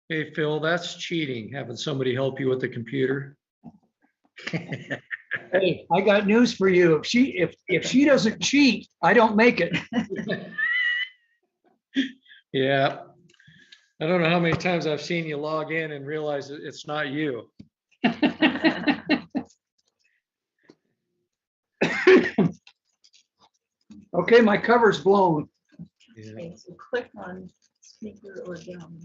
Hey, Phil, that's cheating, having somebody help you with the computer. Hey, I got news for you. If she doesn't cheat, I don't make it. Yeah. I don't know how many times I've seen you log in and realize that it's not you. Okay, my cover's blown. Yeah. Okay, so click on speaker or down.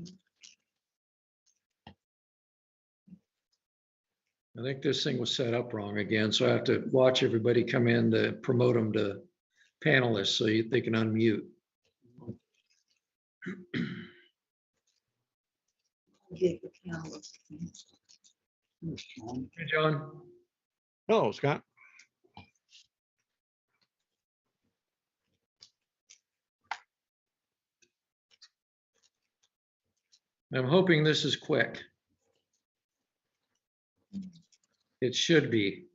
I think this thing was set up wrong again, so I have to watch everybody come in to promote them to panelists so they can unmute. Get the camera. Hey, John. Hello, Scott. I'm hoping this is quick. It should be.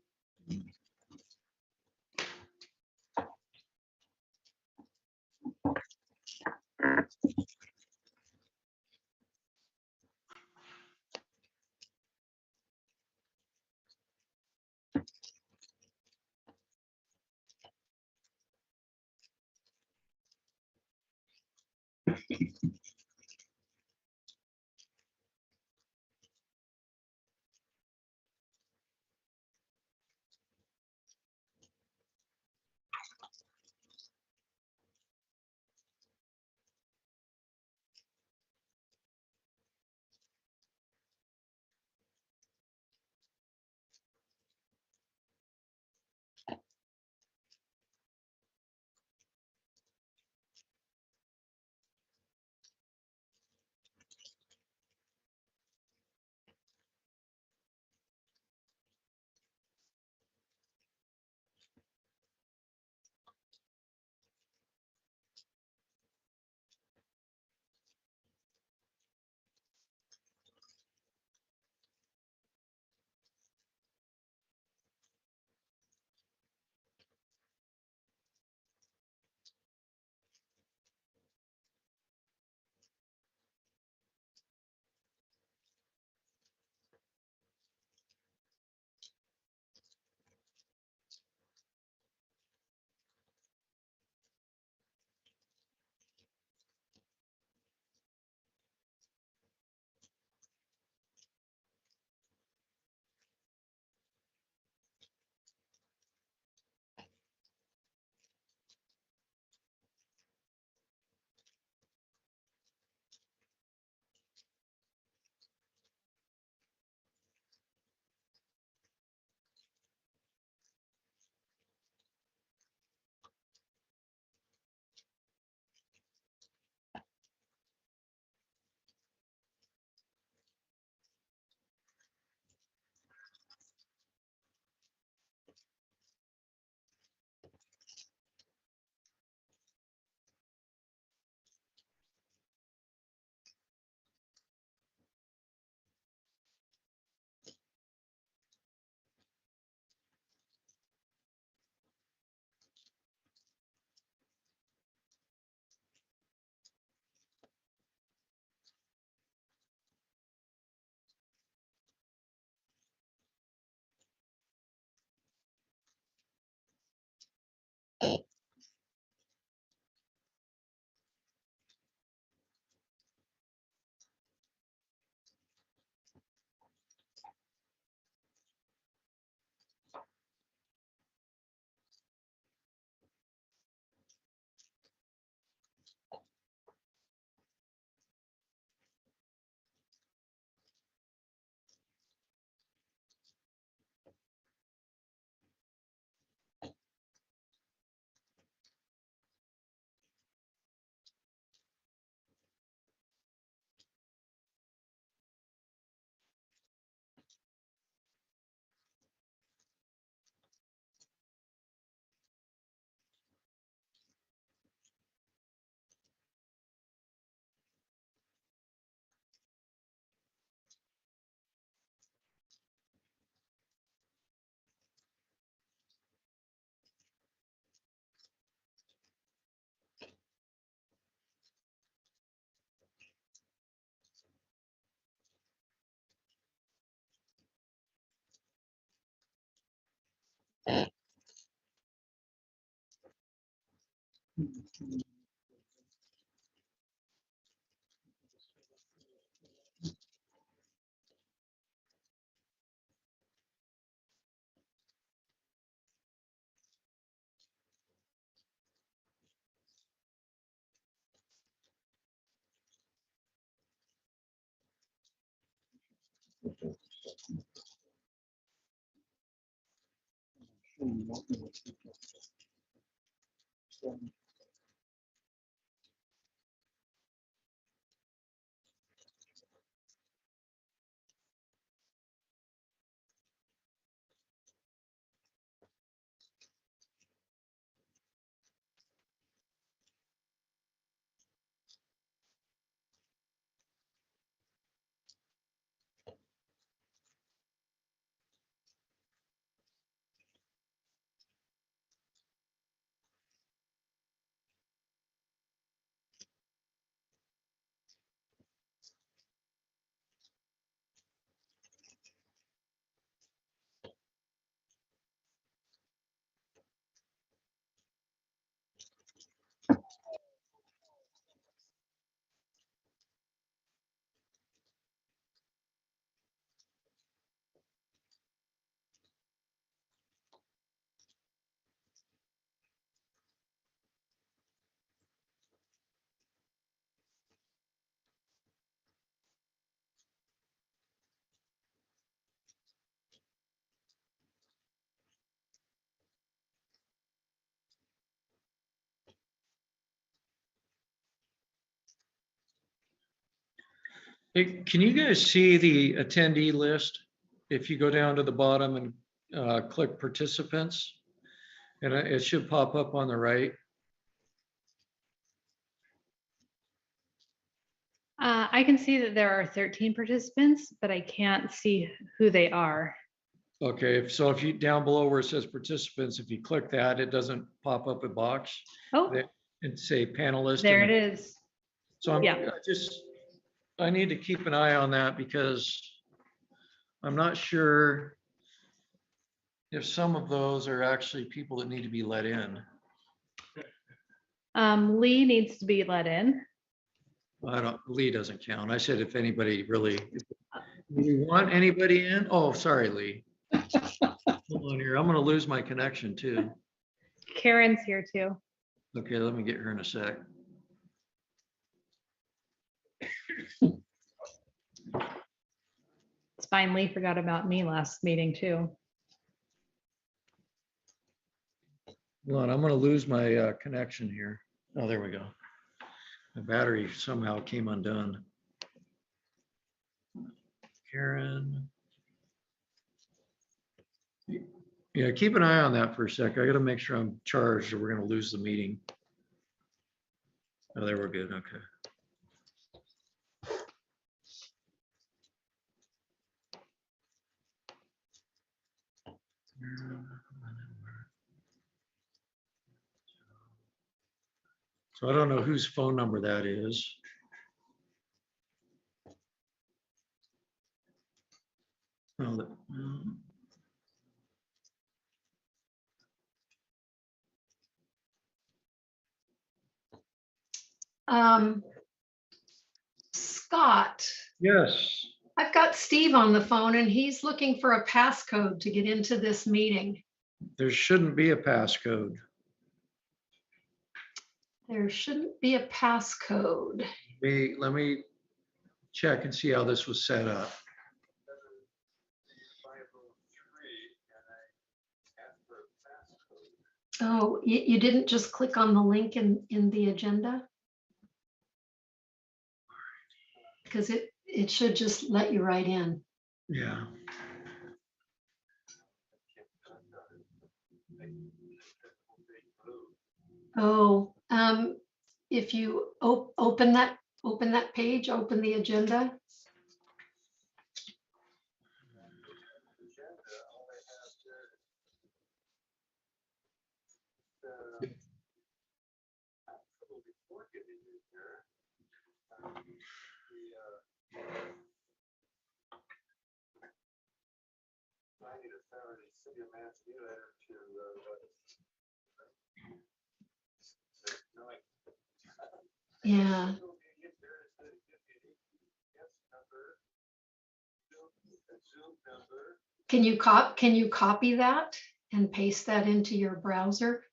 Hey, can you guys see the attendee list? If you go down to the bottom and click participants, and it should pop up on the right. I can see that there are 13 participants, but I can't see who they are. Okay, so if you, down below where it says participants, if you click that, it doesn't pop up a box Oh, and say panelist. there and- it is. So I'm Yeah. I need to keep an eye on that because I'm not sure if some of those are actually people that need to be let in. Lee needs to be let in. Lee doesn't count. I said if anybody really, do you want anybody in? Oh, sorry, Lee. Hold on here. I'm gonna lose my connection too. Karen's here too. Okay, let me get her in a sec. It's fine. Lee forgot about me last meeting too. Hold on, I'm gonna lose my connection here. Oh, there we go. The battery somehow came undone. Karen. Yeah, keep an eye on that for a sec. I gotta make sure I'm charged or we're gonna lose the meeting. Oh, there we're good, okay. So I don't know whose phone number that is. Oh, Scott, yes, I've got Steve on the phone and he's looking for a passcode to get into this meeting. there shouldn't be a passcode. There shouldn't be a passcode. Let me check and see how this was set up. Oh, you didn't just click on the link in the agenda? Because it should just let you right in. Yeah. Oh, if you open that page, open the agenda. Yeah. Can you copy that and paste that into your browser?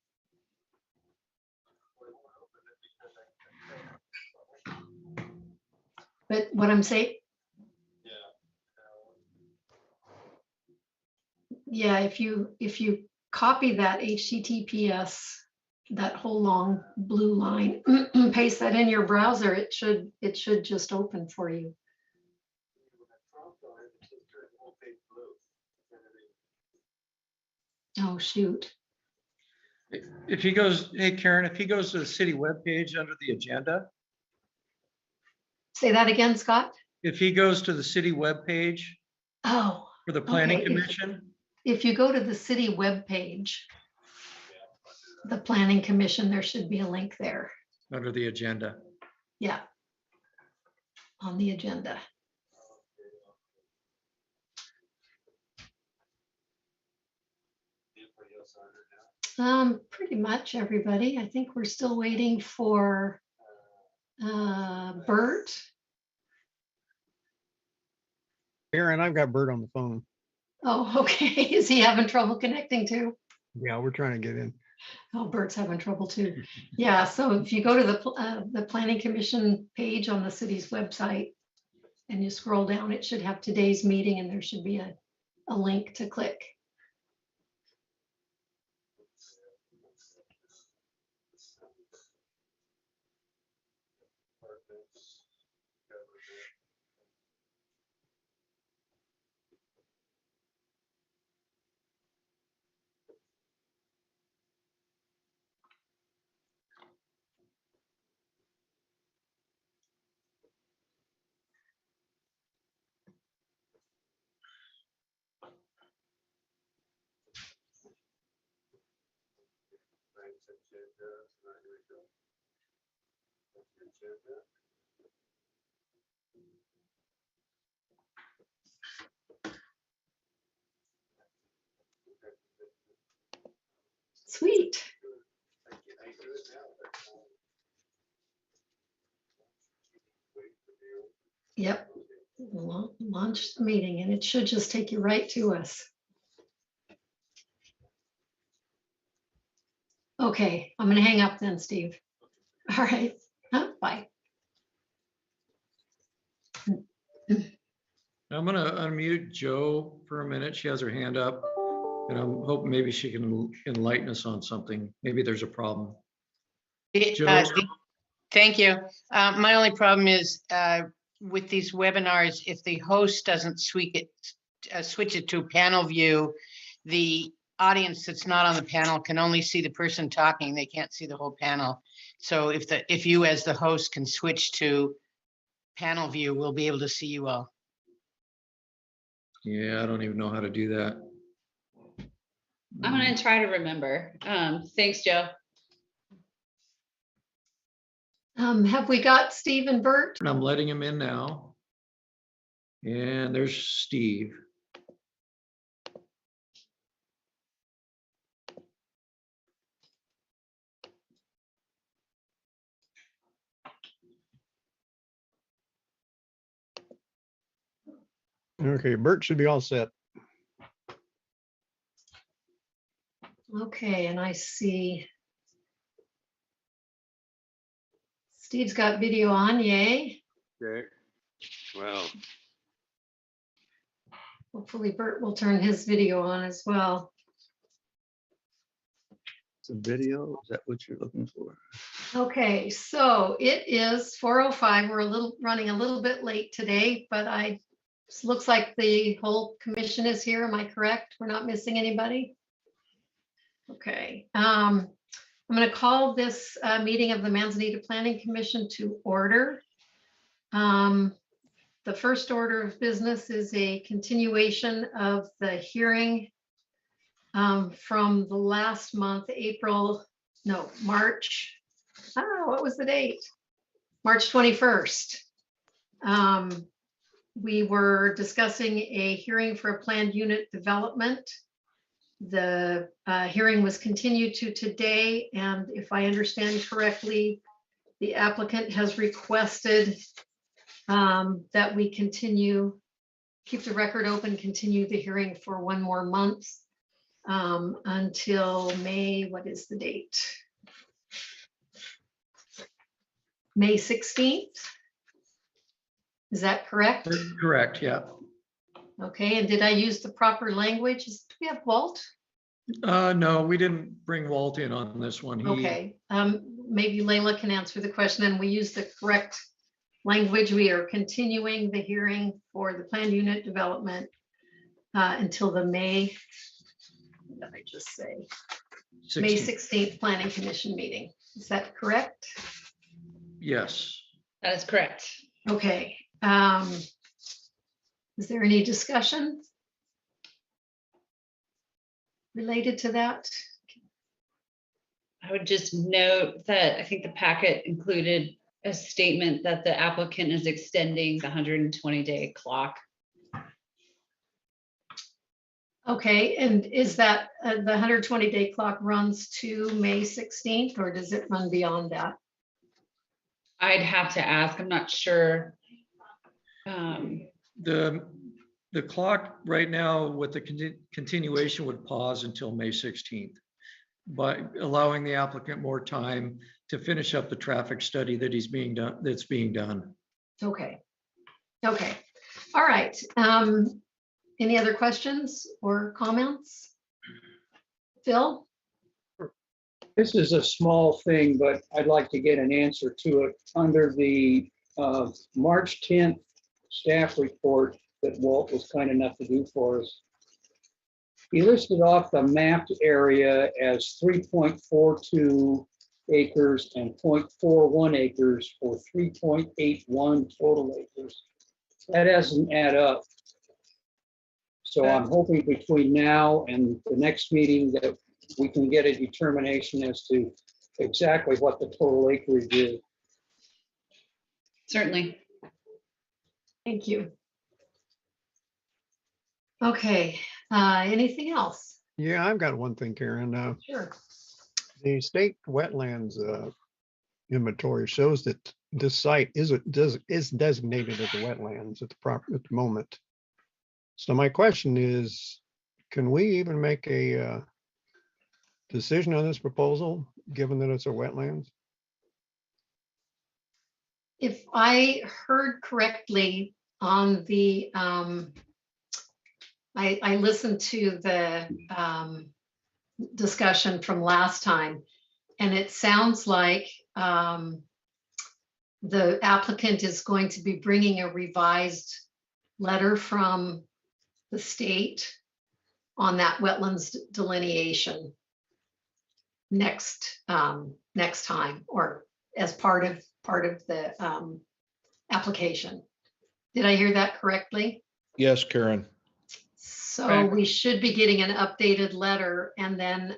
But what I'm saying, yeah, if you copy that HTTPS, that whole long blue line, paste that in your browser, it should just open for you. Oh, shoot. If he goes, hey Karen, if he goes to the city webpage under the agenda, Say that again, Scott? if he goes to the city webpage Oh, for the planning okay. commission, If you go to the city webpage, the planning commission, there should be a link there. under the agenda. Yeah. On the agenda. Pretty much everybody. I think we're still waiting for Bert. Aaron, I've got Bert on the phone. Oh, okay. Is he having trouble connecting too? Yeah, we're trying to get in. Oh, Bert's having trouble too. Yeah, so if you go to the planning commission page on the city's website and you scroll down, it should have today's meeting and there should be a link to click. Sweet. Yep. Launch the meeting and it should just take you right to us. Okay, I'm going to hang up then, Steve. All right. Bye. I'm gonna unmute Joe for a minute. She has her hand up. And I'm hoping maybe she can enlighten us on something. Maybe there's a problem. Joe? Thank you. My only problem is with these webinars, if the host doesn't switch it to panel view, the audience that's not on the panel can only see the person talking. They can't see the whole panel. So if you as the host can switch to panel view, we'll be able to see you all. Yeah, I don't even know how to do that. I'm gonna try to remember. Thanks, Joe. Have we got Steve and Bert? And I'm letting him in now. And there's Steve. Okay, Bert should be all set. Okay, and I see Steve's got video on, yay. Okay, well, Hopefully Bert will turn his video on as well. some video, is that what you're looking for? Okay, so it is 4:05. We're running a little bit late today, but looks like the whole commission is here. Am I correct? We're not missing anybody? Okay, I'm going to call this meeting of the Manzanita Planning Commission to order. The first order of business is a continuation of the hearing from the last month, March. What was the date? March 21st. we were discussing a hearing for a planned unit development. The hearing was continued to today, and if I understand correctly, the applicant has requested that we continue, keep the record open, continue the hearing for one more month until May, what is the date? May 16th? Is that correct? Correct, yeah. Okay, and did I use the proper language? Do we have Walt? No, we didn't bring Walt in on this one. He, Okay, maybe Layla can answer the question, and we use the correct language. We are continuing the hearing for the planned unit development until the May, what did I just say? May 16th Planning Commission meeting. Is that correct? Yes. That is correct. Okay. Is there any discussion related to that? I would just note that I think the packet included a statement that the applicant is extending the 120-day clock. Okay, and is that the 120-day clock runs to May 16th, or does it run beyond that? I'd have to ask, I'm not sure. The clock right now with the continuation would pause until May 16th, by allowing the applicant more time to finish up the traffic study that's being done. Okay. Okay. All right. Any other questions or comments? Phil? This is a small thing, but I'd like to get an answer to it. Under the March 10th staff report that Walt was kind enough to do for us, he listed off the mapped area as 3.42 acres and 0.41 acres for 3.81 total acres. That doesn't add up. So I'm hoping between now and the next meeting that we can get a determination as to exactly what the total acreage is. Certainly. Thank you. Okay, anything else? Yeah, I've got one thing, Karen. Sure. The state wetlands inventory shows that this site is designated as a wetlands at the moment. So my question is, can we even make a decision on this proposal, given that it's a wetlands? If I heard correctly on the, I listened to the discussion from last time, and it sounds like the applicant is going to be bringing a revised letter from the state on that wetlands delineation next time, or as part of the application. Did I hear that correctly? Yes, Karen. So Correct. we should be getting an updated letter, and then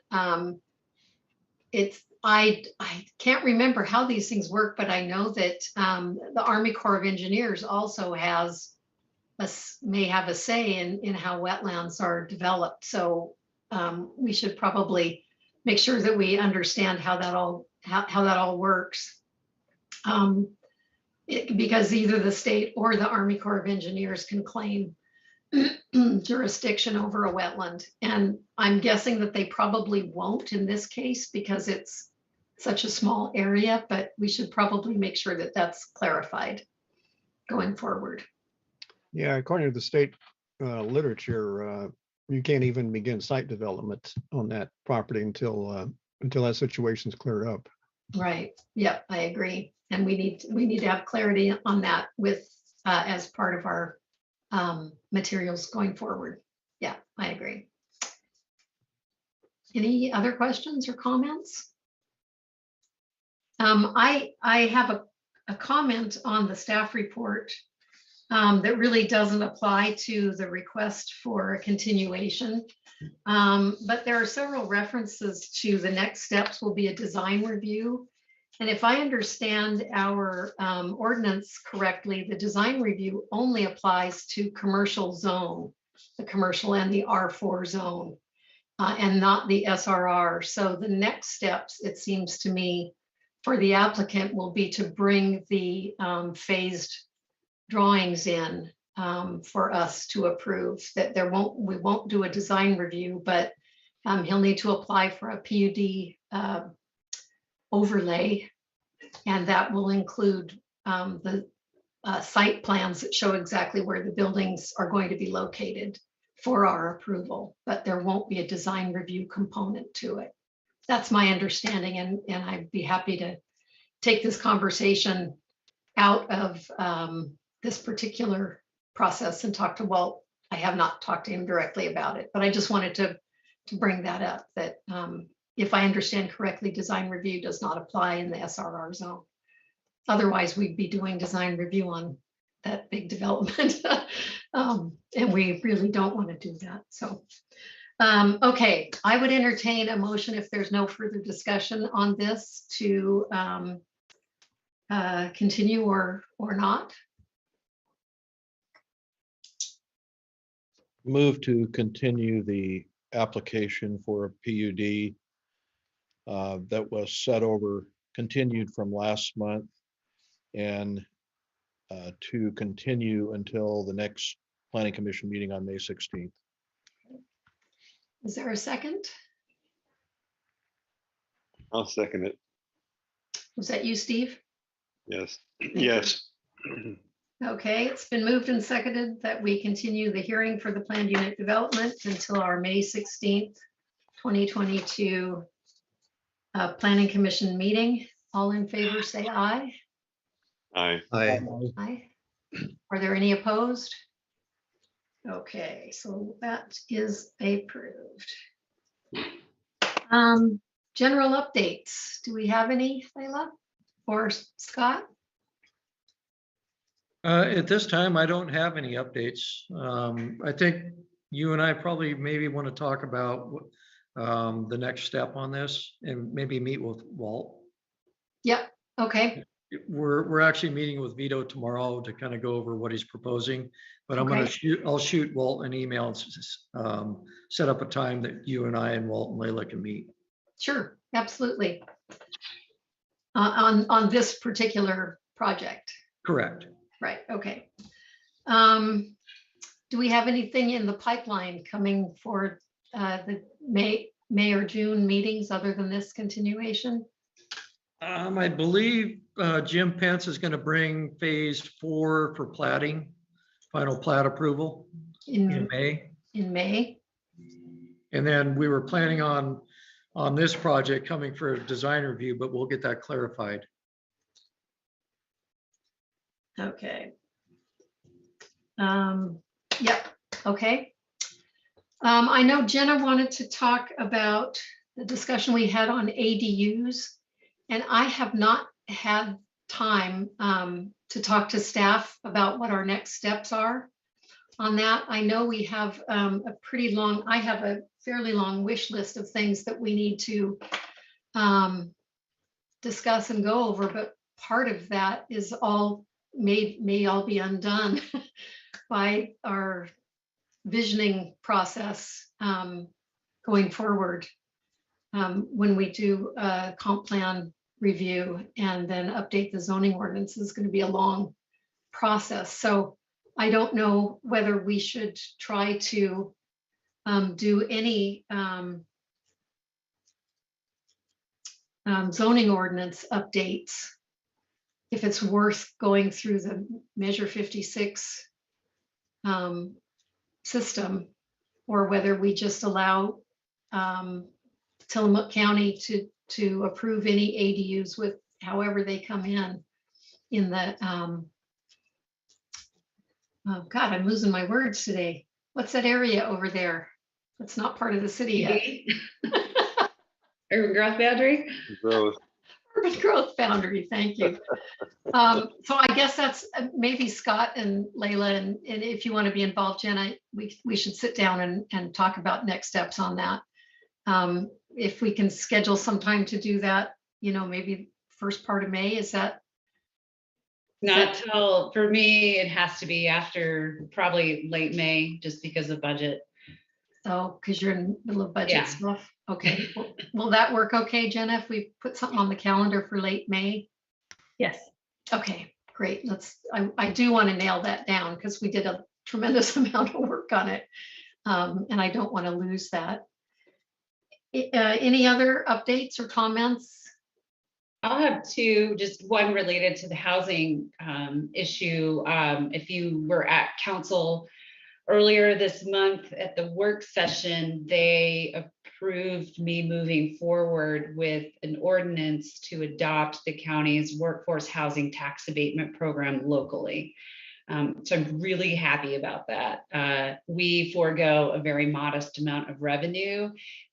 I can't remember how these things work, but I know that the Army Corps of Engineers also may have a say in how wetlands are developed. So we should probably make sure that we understand how that all works. Because either the state or the Army Corps of Engineers can claim jurisdiction over a wetland. And I'm guessing that they probably won't in this case because it's such a small area, but we should probably make sure that that's clarified going forward. Yeah, according to the state literature, you can't even begin site development on that property until that situation's cleared up. Right. Yep, I agree. And we need to have clarity on that with as part of our materials going forward. Yeah, I agree. Any other questions or comments? I have a comment on the staff report that really doesn't apply to the request for a continuation. But there are several references to the next steps will be a design review. And if I understand our ordinance correctly, the design review only applies to commercial zone, the commercial and the R4 zone, and not the SRR. So the next steps, it seems to me, for the applicant will be to bring the phased drawings in for us to approve. That we won't do a design review, but he'll need to apply for a PUD overlay, and that will include the site plans that show exactly where the buildings are going to be located for our approval, but there won't be a design review component to it. That's my understanding, and I'd be happy to take this conversation out of this particular process and talk to Walt. I have not talked to him directly about it, but I just wanted to bring that up, that if I understand correctly, design review does not apply in the SRR zone. Otherwise, we'd be doing design review on that big development. And we really don't want to do that. So, okay, I would entertain a motion if there's no further discussion on this to continue or not. Move to continue the application for a PUD that was continued from last month, and to continue until the next Planning Commission meeting on May 16th. Is there a second? I'll second it. Was that you, Steve? Yes. Yes. Okay, it's been moved and seconded that we continue the hearing for the planned unit development until our May 16th, 2022 Planning Commission meeting. All in favor, say aye. Aye. Aye. Are there any opposed? Okay, so that is approved. General updates. Do we have any, Layla or Scott? At this time, I don't have any updates. I think you and I probably maybe want to talk about the next step on this and maybe meet with Walt. Yep, okay. We're actually meeting with Vito tomorrow to kind of go over what he's proposing, but I'll shoot Walt an email and set up a time that you and I and Walt and Layla can meet. Sure, absolutely. On this particular project. Correct. Right, okay. Do we have anything in the pipeline coming for the May or June meetings other than this continuation? I believe Jim Pence is going to bring phase 4 for platting, final plat approval in May. In May? And then we were planning on this project coming for a design review, but we'll get that clarified. Okay. Yep, okay. I know Jenna wanted to talk about the discussion we had on ADUs, and I have not had time to talk to staff about what our next steps are on that. I know we have I have a fairly long wish list of things that we need to discuss and go over, but part of that is may all be undone by our visioning process going forward when we do a comp plan review and then update the zoning ordinance. Is going to be a long process. So I don't know whether we should try to do any zoning ordinance updates, if it's worth going through the Measure 56 system, or whether we just allow Tillamook County to approve any ADUs with however they come in the oh God, I'm losing my words today. What's that area over there? It's not part of the city yet. Urban growth boundary? Growth. Urban growth boundary, thank you. So I guess that's maybe Scott and Layla, and if you want to be involved, Jenna, we should sit down and talk about next steps on that. If we can schedule some time to do that, maybe first part of May? Is that? Not till, for me, it has to be after probably late May, just because of budget. Oh, because you're in the middle of budget Yeah. stuff? Okay. Will that work okay, Jenna, if we put something on the calendar for late May? Yes. Okay, great. I do want to nail that down because we did a tremendous amount of work on it. And I don't want to lose that. Any other updates or comments? I'll have two, just one related to the housing issue. If you were at council earlier this month at the work session, they approved me moving forward with an ordinance to adopt the county's workforce housing tax abatement program locally. So I'm really happy about that. We forego a very modest amount of revenue,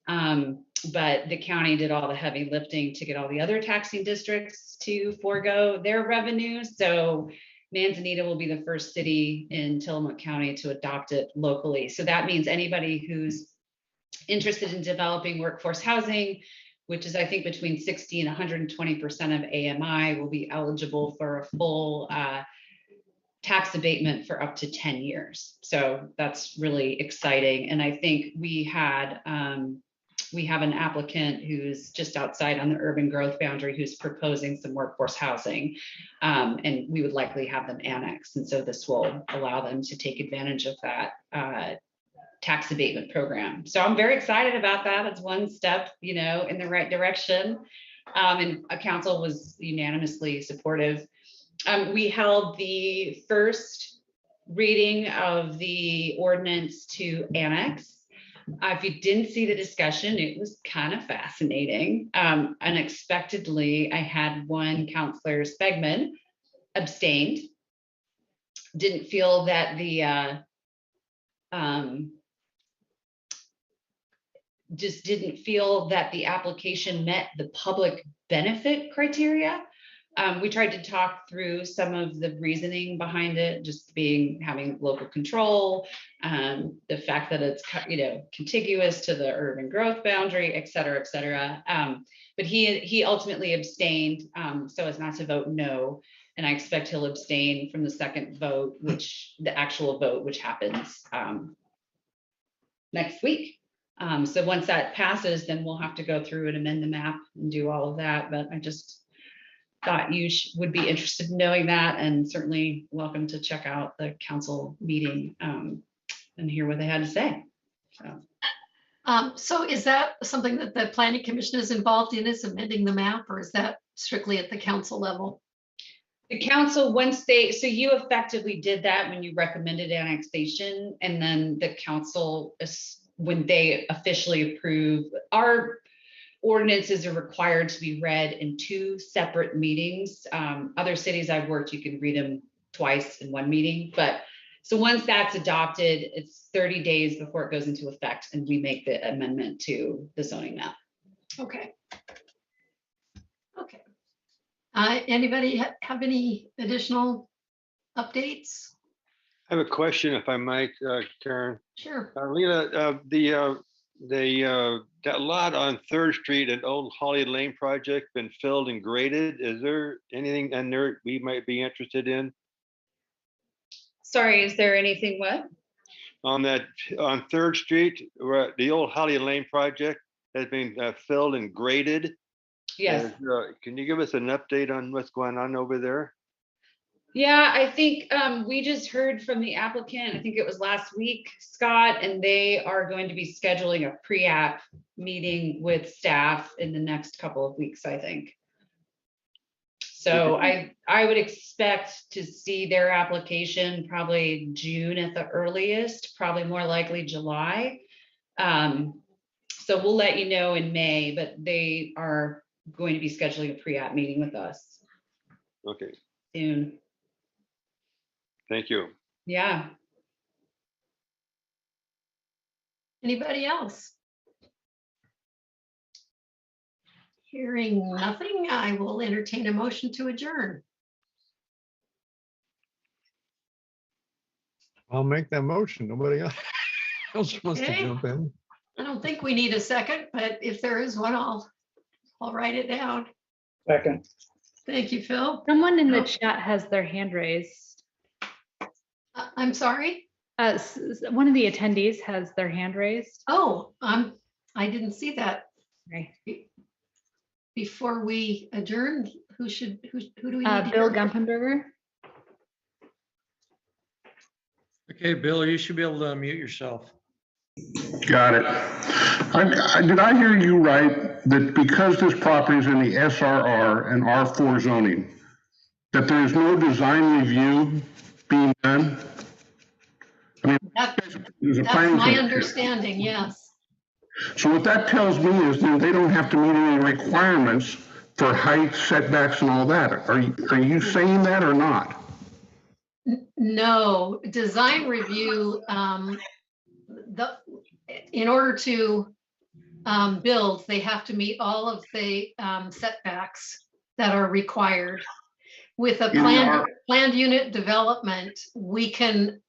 but the county did all the heavy lifting to get all the other taxing districts to forego their revenue. So Manzanita will be the first city in Tillamook County to adopt it locally. So that means anybody who's interested in developing workforce housing, which is I think between 60 and 120% of AMI, will be eligible for a full tax abatement for up to 10 years. So that's really exciting. And I think we have an applicant who's just outside on the urban growth boundary who's proposing some workforce housing, and we would likely have them annexed. And so this will allow them to take advantage of that tax abatement program. So I'm very excited about that. It's one step, in the right direction. And a council was unanimously supportive. We held the first reading of the ordinance to annex. If you didn't see the discussion, it was kind of fascinating. Unexpectedly, I had one counselor, Spegman, abstained. Didn't feel that just didn't feel that the application met the public benefit criteria. We tried to talk through some of the reasoning behind it, just having local control, the fact that it's contiguous to the urban growth boundary, et cetera, et cetera. But he ultimately abstained so as not to vote no. And I expect he'll abstain from the second vote, the actual vote, which happens next week. So once that passes, then we'll have to go through and amend the map and do all of that. But I just thought you would be interested in knowing that, and certainly welcome to check out the council meeting and hear what they had to say. So is that something that the planning commission is involved in, is amending the map, or is that strictly at the council level? The council, so you effectively did that when you recommended annexation, and then the council, when they officially approve, our ordinances are required to be read in 2 separate meetings. Other cities I've worked, you can read them twice in one meeting. But so once that's adopted, it's 30 days before it goes into effect, and we make the amendment to the zoning map. Okay. Okay. Anybody have any additional updates? I have a question, if I might, Karen. Sure. Lena, that lot on 3rd Street and Old Holly Lane project been filled and graded. Is there anything in there we might be interested in? Sorry, is there anything what? On 3rd Street, where the Old Holly Lane project has been filled and graded. Yes. Can you give us an update on what's going on over there? Yeah, I think we just heard from the applicant, I think it was last week, Scott, and they are going to be scheduling a pre-app meeting with staff in the next couple of weeks, I think. So I would expect to see their application probably June at the earliest, probably more likely July. So we'll let you know in May, but they are going to be scheduling a pre-app meeting with us. Okay. Soon. Thank you. Yeah. Anybody else? Hearing nothing, I will entertain a motion to adjourn. I'll make that motion. Nobody else wants to Okay. jump in. I don't think we need a second, but if there is one, I'll write it down. Second. Thank you, Phil. Someone in the No. chat has their hand raised. I'm sorry. One of the attendees has their hand raised. Oh, I didn't see that. Okay. Before we adjourn, who do we need to Bill hear? Gumpenberger. Okay, Bill, you should be able to unmute yourself. Got it. Did I hear you right, that because this property is in the SRR and R4 zoning, that there is no design review being done? I mean, there's a That's planning my commission. understanding, yes. So what that tells me is then they don't have to meet any requirements for height, setbacks and all that. Are you saying that or not? No, design review, in order to build, they have to meet all of the setbacks that are required. With a planned unit development, we can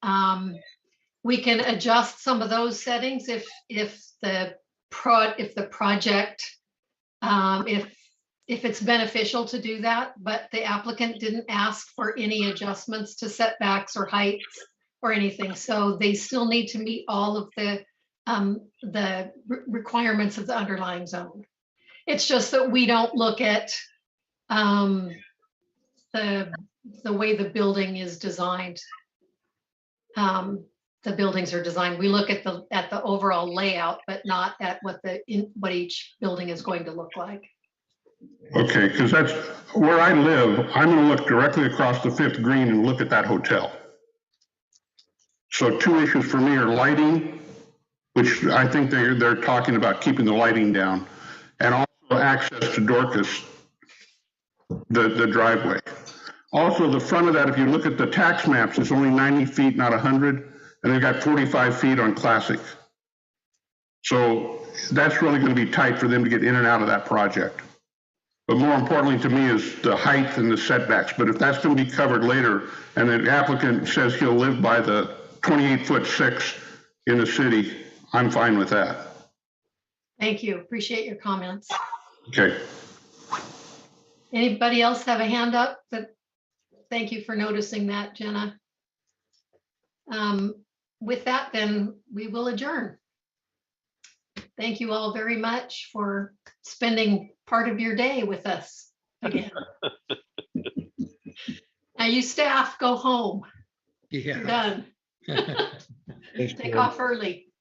adjust some of those settings if the project, if it's beneficial to do that, but the applicant didn't ask for any adjustments to setbacks or heights or anything. So they still need to meet all of the requirements of the underlying zone. It's just that we don't look at the way the building is designed. The buildings are designed. We look at the overall layout, but not at what each building is going to look like. Okay, because that's where I live. I'm going to look directly across the 5th Green and look at that hotel. So 2 issues for me are lighting, which I think they're talking about keeping the lighting down, and also access to Dorcas, the driveway. Also, the front of that, if you look at the tax maps, it's only 90 feet, not 100, and they've got 45 feet on Classic. So that's really going to be tight for them to get in and out of that project. But more importantly to me is the height and the setbacks. But if that's going to be covered later, and the applicant says he'll live by the 28'6" in the city, I'm fine with that. Thank you. Appreciate your comments. Okay. Anybody else have a hand up? Thank you for noticing that, Jenna. With that, then we will adjourn. Thank you all very much for spending part of your day with us again. Now you staff, go home. You're Yeah. done. Thanks, Take Bill. off early.